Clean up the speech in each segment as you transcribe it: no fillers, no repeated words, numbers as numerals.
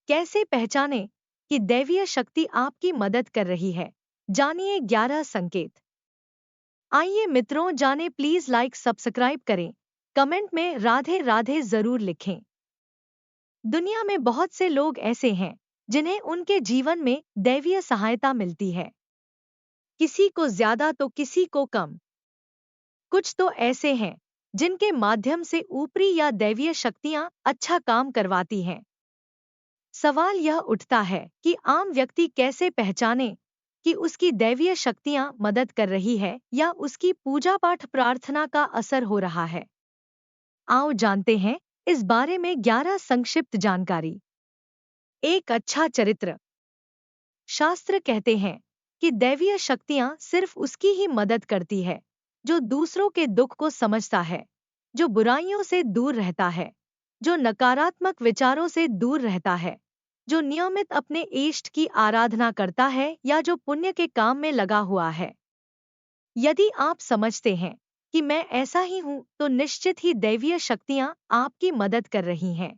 कैसे पहचानें कि दैवीय शक्ति आपकी मदद कर रही है? जानिए 11 संकेत। आइए मित्रों जाने, प्लीज लाइक सब्सक्राइब करें, कमेंट में राधे राधे जरूर लिखें। दुनिया में बहुत से लोग ऐसे हैं जिन्हें उनके जीवन में दैवीय सहायता मिलती है, किसी को ज्यादा तो किसी को कम। कुछ तो ऐसे हैं जिनके माध्यम से ऊपरी या दैवीय शक्तियां अच्छा काम करवाती हैं। सवाल यह उठता है कि आम व्यक्ति कैसे पहचाने कि उसकी दैवीय शक्तियां मदद कर रही है या उसकी पूजा पाठ प्रार्थना का असर हो रहा है। आओ जानते हैं इस बारे में 11 संक्षिप्त जानकारी। एक अच्छा चरित्र। शास्त्र कहते हैं कि दैवीय शक्तियां सिर्फ उसकी ही मदद करती है जो दूसरों के दुख को समझता है, जो बुराइयों से दूर रहता है, जो नकारात्मक विचारों से दूर रहता है, जो नियमित अपने इष्ट की आराधना करता है या जो पुण्य के काम में लगा हुआ है। यदि आप समझते हैं कि मैं ऐसा ही हूं, तो निश्चित ही दैवीय शक्तियां आपकी मदद कर रही हैं।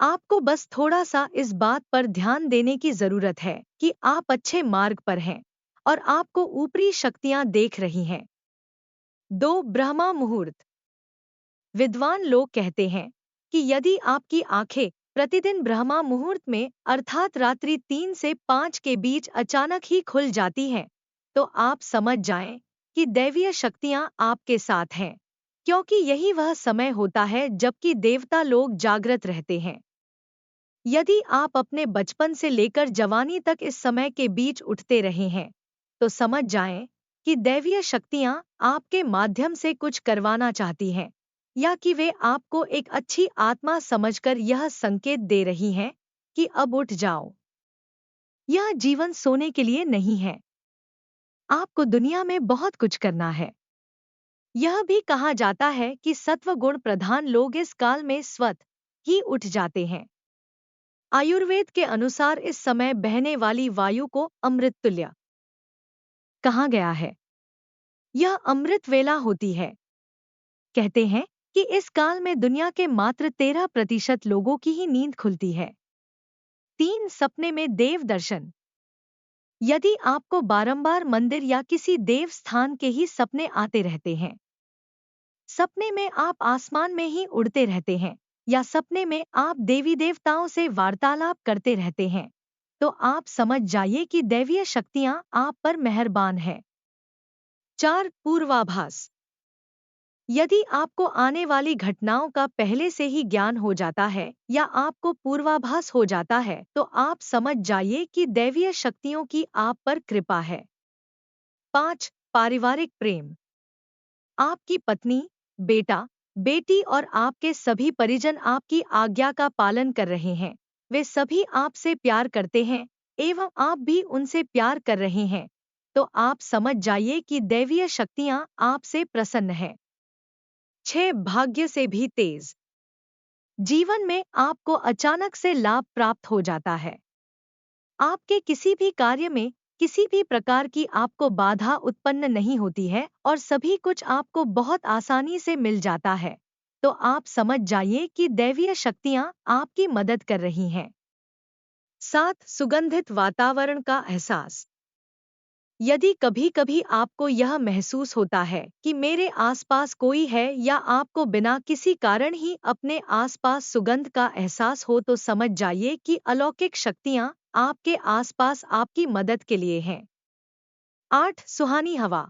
आपको बस थोड़ा सा इस बात पर ध्यान देने की जरूरत है कि आप अच्छे मार्ग पर हैं और आपको ऊपरी शक्तियां देख रही हैं। 2. ब्रह्मा मुहूर्त। विद्वान लोग कहते हैं कि यदि आपकी आंखें प्रतिदिन ब्रह्मा मुहूर्त में अर्थात रात्रि 3 से 5 के बीच अचानक ही खुल जाती हैं, तो आप समझ जाएं कि दैवीय शक्तियां आपके साथ हैं, क्योंकि यही वह समय होता है जबकि देवता लोग जागृत रहते हैं। यदि आप अपने बचपन से लेकर जवानी तक इस समय के बीच उठते रहे हैं, तो समझ जाएं कि दैवीय शक्तियां आपके माध्यम से कुछ करवाना चाहती हैं, या कि वे आपको एक अच्छी आत्मा समझकर यह संकेत दे रही हैं कि अब उठ जाओ। यह जीवन सोने के लिए नहीं है। आपको दुनिया में बहुत कुछ करना है। यह भी कहा जाता है कि सत्व गुण प्रधान लोग इस काल में स्वतः ही उठ जाते हैं। आयुर्वेद के अनुसार इस समय बहने वाली वायु को अमृत तुल्य कहा गया है। यह अमृत वेला होती है। कहते हैं कि इस काल में दुनिया के मात्र 13% लोगों की ही नींद खुलती है। 3. सपने में देव दर्शन। यदि आपको बारंबार मंदिर या किसी देव स्थान के ही सपने आते रहते हैं, सपने में आप आसमान में ही उड़ते रहते हैं, या सपने में आप देवी देवताओं से वार्तालाप करते रहते हैं, तो आप समझ जाइए कि दैवीय शक्तियां आप पर मेहरबान है। 4. पूर्वाभास। यदि आपको आने वाली घटनाओं का पहले से ही ज्ञान हो जाता है या आपको पूर्वाभास हो जाता है, तो आप समझ जाइए कि दैवीय शक्तियों की आप पर कृपा है। 5. पारिवारिक प्रेम। आपकी पत्नी, बेटा, बेटी और आपके सभी परिजन आपकी आज्ञा का पालन कर रहे हैं। वे सभी आपसे प्यार करते हैं एवं आप भी उनसे प्यार कर रहे हैं, तो आप समझ जाइए कि दैवीय शक्तियां आपसे प्रसन्न हैं। 6. भाग्य से भी तेज। जीवन में आपको अचानक से लाभ प्राप्त हो जाता है। आपके किसी भी कार्य में किसी भी प्रकार की आपको बाधा उत्पन्न नहीं होती है और सभी कुछ आपको बहुत आसानी से मिल जाता है, तो आप समझ जाइए कि दैवीय शक्तियां आपकी मदद कर रही हैं। 7. सुगंधित वातावरण का एहसास। यदि कभी कभी आपको यह महसूस होता है कि मेरे आसपास कोई है या आपको बिना किसी कारण ही अपने आसपास सुगंध का एहसास हो, तो समझ जाइए कि अलौकिक शक्तियां आपके आसपास आपकी मदद के लिए हैं। 8. सुहानी हवा।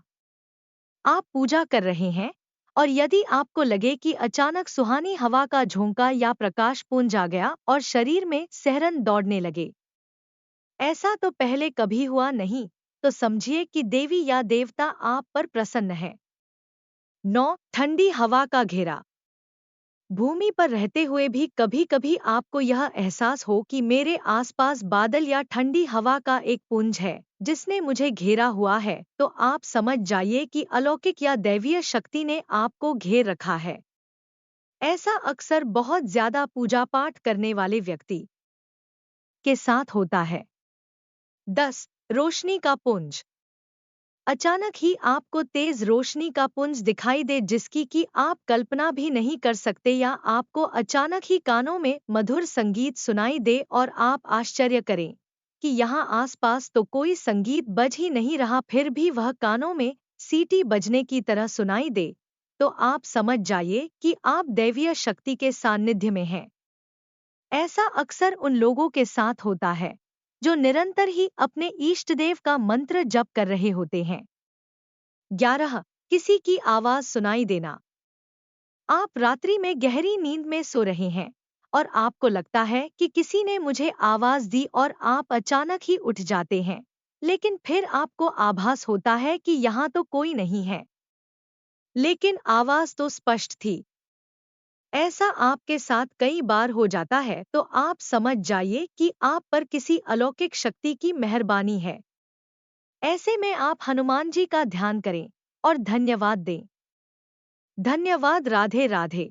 आप पूजा कर रहे हैं और यदि आपको लगे कि अचानक सुहानी हवा का झोंका या प्रकाश पुंज आ गया और शरीर में सिहरन दौड़ने लगे, ऐसा तो पहले कभी हुआ नहीं, तो समझिए कि देवी या देवता आप पर प्रसन्न है। 9. ठंडी हवा का घेरा। भूमि पर रहते हुए भी कभी कभी आपको यह एहसास हो कि मेरे आसपास बादल या ठंडी हवा का एक पुंज है जिसने मुझे घेरा हुआ है, तो आप समझ जाइए कि अलौकिक या दैवीय शक्ति ने आपको घेर रखा है। ऐसा अक्सर बहुत ज्यादा पूजा पाठ करने वाले व्यक्ति के साथ होता है। 10. रोशनी का पुंज। अचानक ही आपको तेज रोशनी का पुंज दिखाई दे जिसकी कि आप कल्पना भी नहीं कर सकते, या आपको अचानक ही कानों में मधुर संगीत सुनाई दे और आप आश्चर्य करें कि यहाँ आसपास तो कोई संगीत बज ही नहीं रहा, फिर भी वह कानों में सीटी बजने की तरह सुनाई दे, तो आप समझ जाइए कि आप दैवीय शक्ति के सानिध्य में हैं। ऐसा अक्सर उन लोगों के साथ होता है जो निरंतर ही अपने इष्टदेव का मंत्र जप कर रहे होते हैं। 11. किसी की आवाज सुनाई देना। आप रात्रि में गहरी नींद में सो रहे हैं और आपको लगता है कि किसी ने मुझे आवाज दी और आप अचानक ही उठ जाते हैं, लेकिन फिर आपको आभास होता है कि यहाँ तो कोई नहीं है, लेकिन आवाज तो स्पष्ट थी। ऐसा आपके साथ कई बार हो जाता है तो आप समझ जाइए कि आप पर किसी अलौकिक शक्ति की मेहरबानी है। ऐसे में आप हनुमान जी का ध्यान करें और धन्यवाद दें। धन्यवाद। राधे राधे।